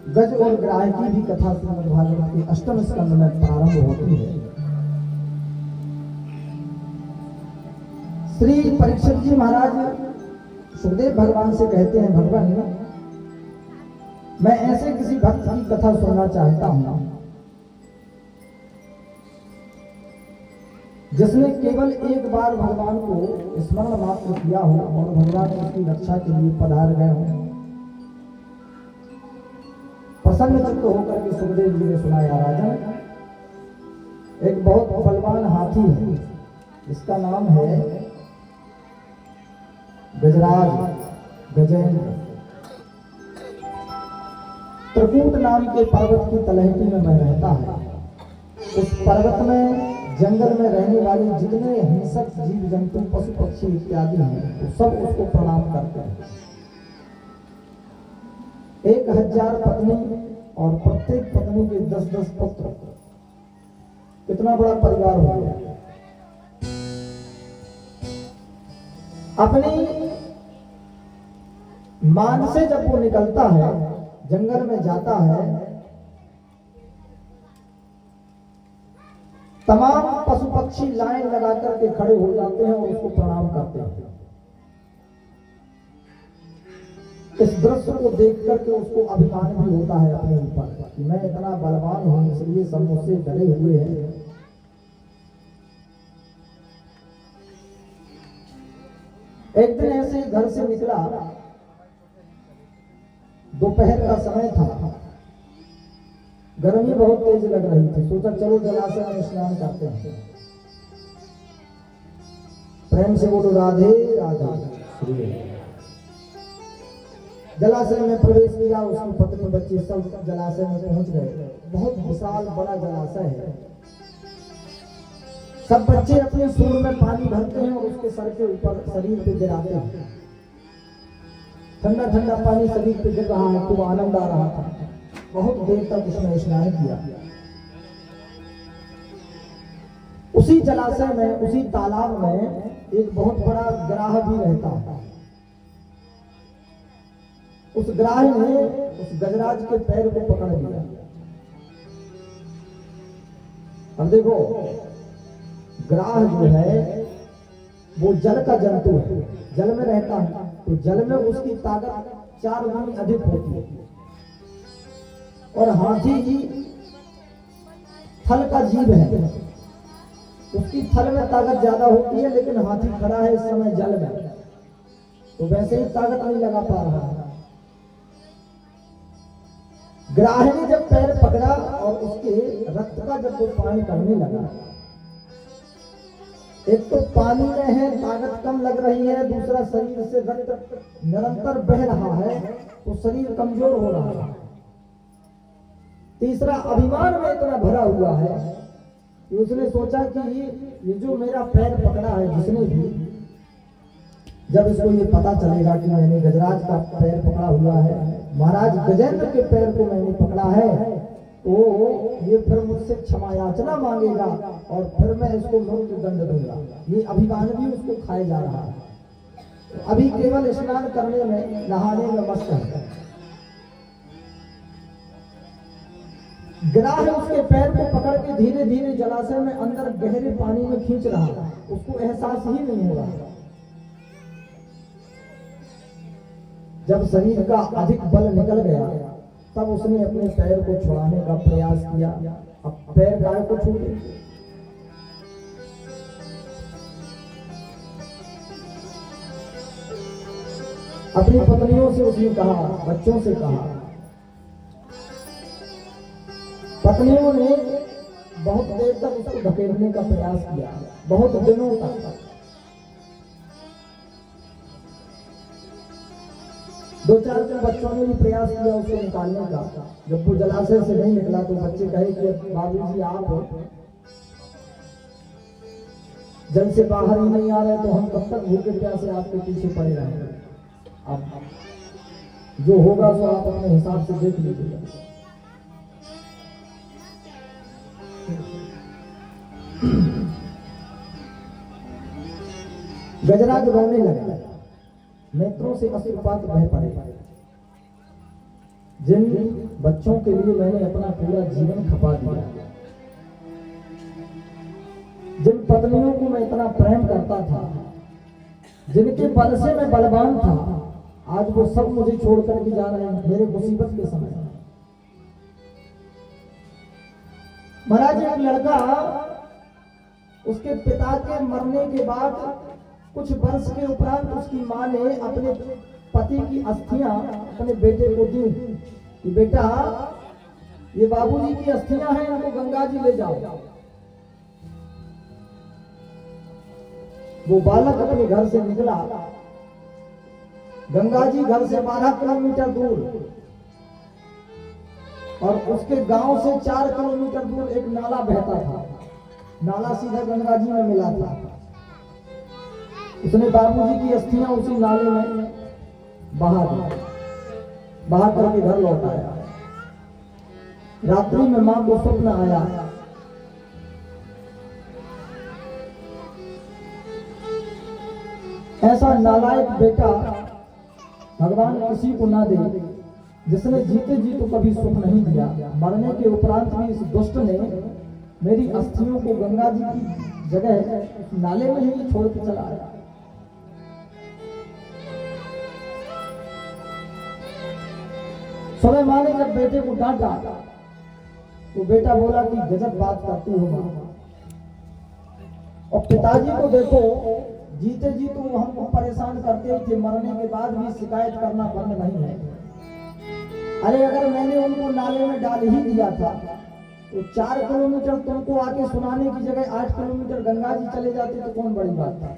गज और ग्राह की भी कथा श्रीमद् भागवत के अष्टम स्कंद में प्रारंभ होती है। श्री परीक्षित जी महाराज सुखदेव भगवान से कहते हैं, भगवान मैं ऐसे किसी भक्त की कथा सुनना चाहता हूं जिसने केवल एक बार भगवान को स्मरण मात्र किया हो और भगवान उसकी रक्षा के लिए पधार गए हों। प्रसन्न चित्त होकर के सुखदेव जी ने सुनाया, राजन एक बहुत बलवान हाथी है, इसका नाम है गजराज गजेंद्र। त्रिकूट नाम के पर्वत की तलहटी में मैं रहता है। उस पर्वत में जंगल में रहने वाले जितने हिंसक जीव जंतु पशु पक्षी इत्यादि हैं वो सब उसको प्रणाम करते हैं। 1000 पत्नी और प्रत्येक पत्नी के 10-10 पुत्र, कितना बड़ा परिवार हो गया। अपनी मान से जब वो निकलता है, जंगल में जाता है, तमाम पशु पक्षी लाइन लगा करके खड़े हो जाते हैं और उसको प्रणाम करते हैं। इस दृश्य को देख करके उसको अभिमान भी होता है अपने ऊपर कि मैं इतना बलवान हूं, इसलिए सब मुझसे डरे हुए हैं। एक दिन ऐसे ही घर से निकला, दोपहर का समय था, गर्मी बहुत तेज लग रही थी। सोचा चलो जलाशय में स्नान करते हैं। प्रेम से बोलो राधे राधे। जलाशय में प्रवेश किया, उसकी पत्नी बच्चे सब जलाशय में पहुंच गए। बहुत विशाल बड़ा जलाशय है। सब बच्चे अपने सूंड में पानी भरते हैं और उसके सर के ऊपर शरीर पे गिराते हैं। ठंडा ठंडा पानी शरीर पे गिर रहा है, खूब आनंद आ रहा था। बहुत देर तक उसने स्नान किया। उसी जलाशय में, उसी तालाब में एक बहुत बड़ा ग्राह भी रहता है। उस ग्राह ने उस गजराज के पैर को पकड़ लिया। अब देखो, ग्राह जो है वो जल का जंतु है, जल में रहता है, तो जल में उसकी ताकत 4 गुनी अधिक होती है। और हाथी की थल का जीव है, उसकी थल में ताकत ज्यादा होती है, लेकिन हाथी खड़ा है इस समय जल में, तो वैसे ही ताकत नहीं लगा पा रहा है। ग्राह ने जब पैर पकड़ा और उसके रक्त का जब वो पान करने लगा, एक तो पानी में है, ताकत कम लग रही है, दूसरा शरीर से रक्त निरंतर बह रहा है, तो शरीर कमजोर हो रहा है, तीसरा अभिमान में इतना भरा हुआ है कि उसने सोचा कि ये जो मेरा पैर पकड़ा है, जिसने भी, जब इसको ये पता चलेगा कि मैंने गजराज का पैर पकड़ा हुआ है, महाराज गजेंद्र के पैर को मैंने पकड़ा है, तो ये फिर मुझसे क्षमा याचना मांगेगा और फिर मैं इसको मृत्यु दंड दूंगा। ये अभिमान भी उसको खाए जा रहा है। तो अभी केवल स्नान करने में, नहाने में मस्त है। ग्राह उसके पैर को पकड़ के धीरे धीरे जलाशय में अंदर गहरे पानी में खींच रहा है, उसको एहसास ही नहीं हो रहा। जब शरीर का अधिक बल निकल गया, तब उसने अपने पैर को छुड़ाने का प्रयास किया। अब पैर गाय को छूटे, अपनी पत्नियों से उसने कहा, बच्चों से कहा। पत्नियों ने बहुत देर तक उसको धकेलने का प्रयास किया, बहुत दिनों तक। 2-4 दिन बच्चों ने भी प्रयास किया उसको निकालने का। जब वो जलाशय से नहीं निकला तो बच्चे कहे कि बाबूजी आप जल से बाहर ही नहीं आ रहे, तो हम कब तक भूखे प्यासे आपके पीछे पड़े रहेंगे। अब जो होगा वो आप अपने हिसाब से देख लीजिएगा। गजराज रोने लगा, नेत्रों से अश्रुपात बह पड़े। जिन बच्चों के लिए मैंने अपना पूरा जीवन खपा दिया, जिन पत्नियों को मैं इतना प्रेम करता था, जिनके बल से मैं बलवान था, आज वो सब मुझे छोड़ करके जा रहे हैं मेरे मुसीबत के समय। महाराज एक लड़का उसके पिता के मरने के बाद कुछ वर्ष के उपरांत उसकी मां ने अपने पति की अस्थियां अपने बेटे को दी कि बेटा ये बाबूजी की अस्थियां हैं, इनको गंगा जी ले जाओ। वो बालक अपने घर से निकला, गंगा जी घर से 12 किलोमीटर दूर और उसके गांव से 4 किलोमीटर दूर एक नाला बहता था, नाला सीधा गंगा जी में मिला था। उसने बाबूजी की अस्थियां उसी नाले में बहा दी, बहा करके घर लौट आया। रात्रि में मां को स्वप्न आया, ऐसा नालायक बेटा भगवान किसी को ना दे, जिसने जीते जी तो कभी सुख नहीं दिया, मरने के उपरांत भी इस दुष्ट ने मेरी अस्थियों को गंगा जी की जगह नाले में ही छोड़ के चला आया। सुबह मां ने जब बेटे को डांटा तो बेटा बोला कि गजब बात करती हो मां, और पिताजी को देखो जीते जी तो हमको परेशान करते थे, मरने के बाद भी शिकायत करना बंद नहीं है। अरे अगर मैंने उनको नाले में डाल ही दिया था तो 4 किलोमीटर तुमको आके सुनाने की जगह 8 किलोमीटर गंगा जी चले जाते तो कौन बड़ी बात था।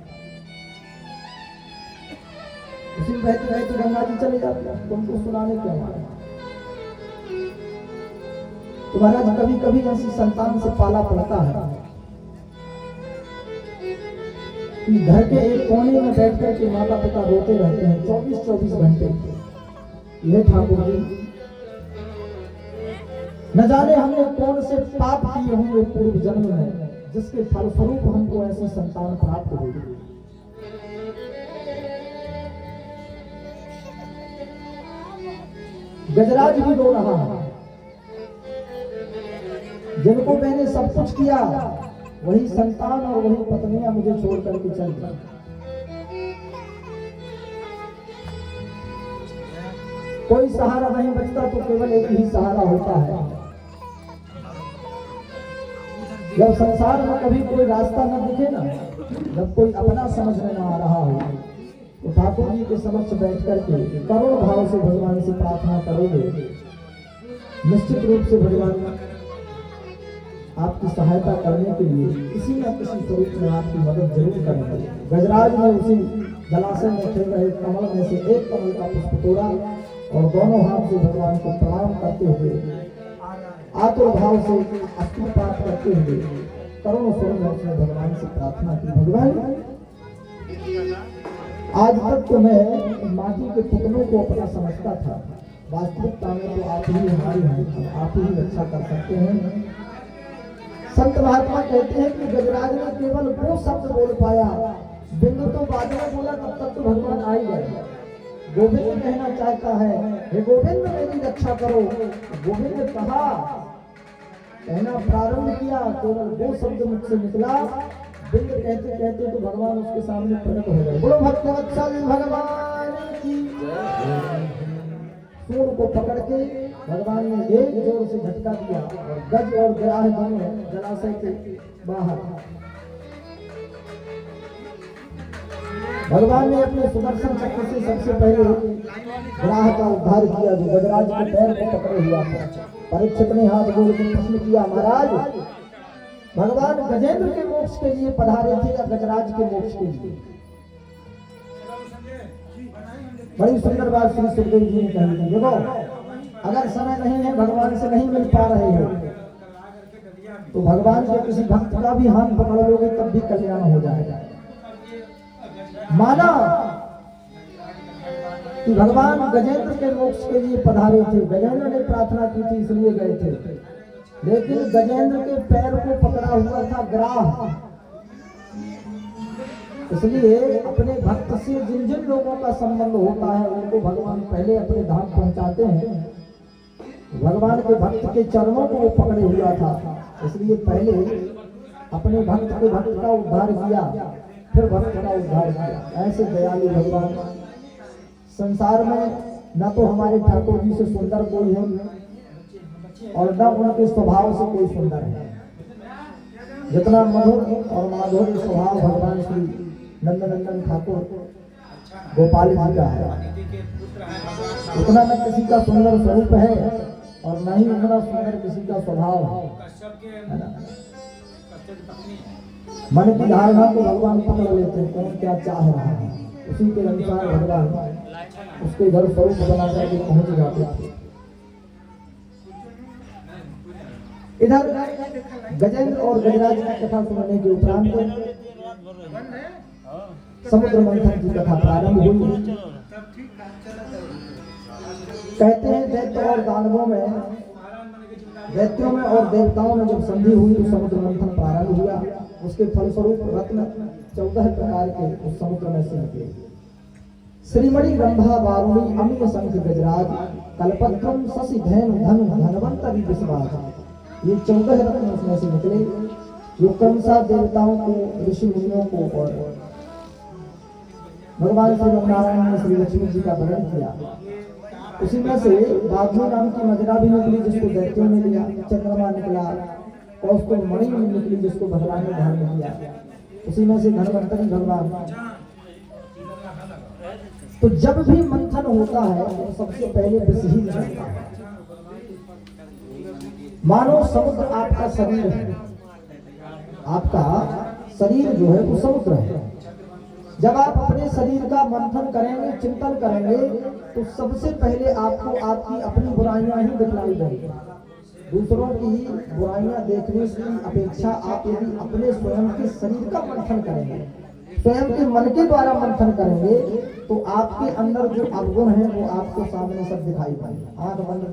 उसी बहते बहते गंगा जी चले जाते, तुमको सुनाने क्यों आए। तो महाराज कभी कभी ऐसी संतान से पाला पड़ता है कि घर के एक कोने में बैठ कर के माता पिता रोते रहते हैं 24-24 घंटे। ये ठाकुर जी न जाने हमने कौन से पाप किए होंगे पूर्व जन्म में, जिसके फलस्वरूप हमको ऐसी संतान प्राप्त हुई। गजराज भी रो रहा है, जिनको मैंने सब कुछ किया वही संतान और वही पत्नियां मुझे छोड़ करके चल गई। कोई सहारा नहीं बचता तो केवल एक ही सहारा होता है। जब संसार में कभी कोई रास्ता न दिखे ना, जब कोई अपना समझ में ना आ रहा हो, तो ठाकुर जी के समक्ष बैठ करके करुण भाव से भगवान से प्रार्थना करोगे, निश्चित रूप से भगवान आपकी सहायता करने के लिए किसी न किसी स्वरूप में आपकी मदद जरूर करेंगे। गजराज ने उसी जलाशय में खेल रहे कमल में से एक कमल का पुष्प तोड़ा और दोनों हाथ से भगवान को प्रणाम करते हुए आतुर भाव से अष्टपाठ करते हुए करुण स्वर में उसने भगवान से प्रार्थना की, भगवान आज तक तो मैं माटी के पुतलों को अपना समझता था, वास्तविकता में तो आप ही हमारी हैं, आप ही रक्षा कर सकते हैं। संत महात्मा कहते हैं कि गजराज ने केवल वो शब्द बोल पाया, बिंदु तो बाद में बोला, तब तक तो भगवान आ ही गए। गोविंद कहना चाहता है, हे गोविंद मेरी रक्षा करो। गोविंद ने कहा, कहना प्रारंभ किया, केवल वो शब्द मुझसे निकला, बिंद कहते कहते तो भगवान उसके सामने प्रकट हो गए। बोलो भक्तवत्सल भगवान की। सूर्य को पकड़ के भगवान ने एक जोर से झटका दिया और गज और ग्राह दोनों जलाशय के बाहर। भगवान ने अपने सुदर्शन चक्र से सबसे पहले ग्राह का उद्धार किया जो गजराज के पैर को पकड़े हुआ था। परीक्षित ने हाथ जोड़ के प्रश्न किया, महाराज भगवान गजेंद्र के मोक्ष के लिए पधारे थे या गजराज के मोक्ष के लिए? बड़ी सुंदर बात श्री सुखदेव जी ने कही। देखो, अगर समय नहीं है, भगवान से नहीं मिल पा रहे हो, तो भगवान के किसी भक्त का भी हाथ पकड़ लोगे तब भी कल्याण हो जाएगा। माना कि भगवान गजेंद्र के मोक्ष के लिए पधारे थे, गजेंद्र ने प्रार्थना की थी इसलिए गए थे, लेकिन गजेंद्र के पैर को पकड़ा हुआ था ग्राह, इसलिए अपने भक्त से जिन जिन लोगों का संबंध होता है उनको भगवान पहले अपने धाम पहुंचाते हैं, भगवान के भक्त के चरणों को वो पकड़े हुआ था, इसलिए पहले अपने भक्त का उद्धार किया, फिर भक्त का उद्धार किया। ऐसे दयालु भगवान संसार में न तो हमारे ठाकुर जी से सुंदर कोई है और न उनके स्वभाव से कोई सुंदर है। जितना मधुर और माधुर स्वभाव भगवान श्री नंदनंदन ठाकुर गोपाल जी का है, उतना न किसी का सुंदर स्वरूप है और न ही उतना सुंदर किसी का स्वभाव है ना। मन की धारणा को भगवान पकड़ लेते हैं, कौन क्या चाह रहा है उसी के अनुसार भगवान उसके घर स्वरूप बना करके पहुंच जाते थे। इधर गजेंद्र और गजराज की कथा सुनने के उपरांत समुद्र मंथन की कथा प्रारंभ हुई। कहते हैं दैत्य और दानवों में, दैत्यों में और देवताओं में जब संधि हुई तो समुद्र मंथन प्रारंभ हुआ। उसके फलस्वरूप रत्न 14 प्रकार के उस समुद्र में से निकले। श्रीमणि रंभा वारुणी अमीय शंख गजराज कल्पत्रम शशि धैन धनु धनवंतरी विश्वास, ये 14 रत्न उसमें से निकले जो कंसा देवताओं को, ऋषि मुनियों को और भगवान श्री नारायण ने श्री लक्ष्मी जी का वर्णन किया। उसी में से बाघू नाम की मजरा भी निकली जिसको दैत्यों ने लिया, चंद्रमा निकला, कौस्तुभ मणि निकली जिसको भगवान ने धारण किया। उसी में से धनवंतरी भगवान। तो जब भी मंथन होता है तो सबसे पहले विष ही निकलता है। मानो समुद्र आपका शरीर है, आपका शरीर जो है वो समुद्र है। जब आप अपने शरीर का मंथन करेंगे, चिंतन करेंगे, तो सबसे पहले आपको आपकी अपनी बुराइयां ही दिखलाई देंगी। दूसरों की बुराइयां देखने की अपेक्षा आप यदि अपने स्वयं के शरीर का मंथन करेंगे, स्वयं के मन के द्वारा मंथन करेंगे, तो आपके अंदर जो अवगुण है वो आपको सामने सब दिखाई पड़ेगा। आंख बंद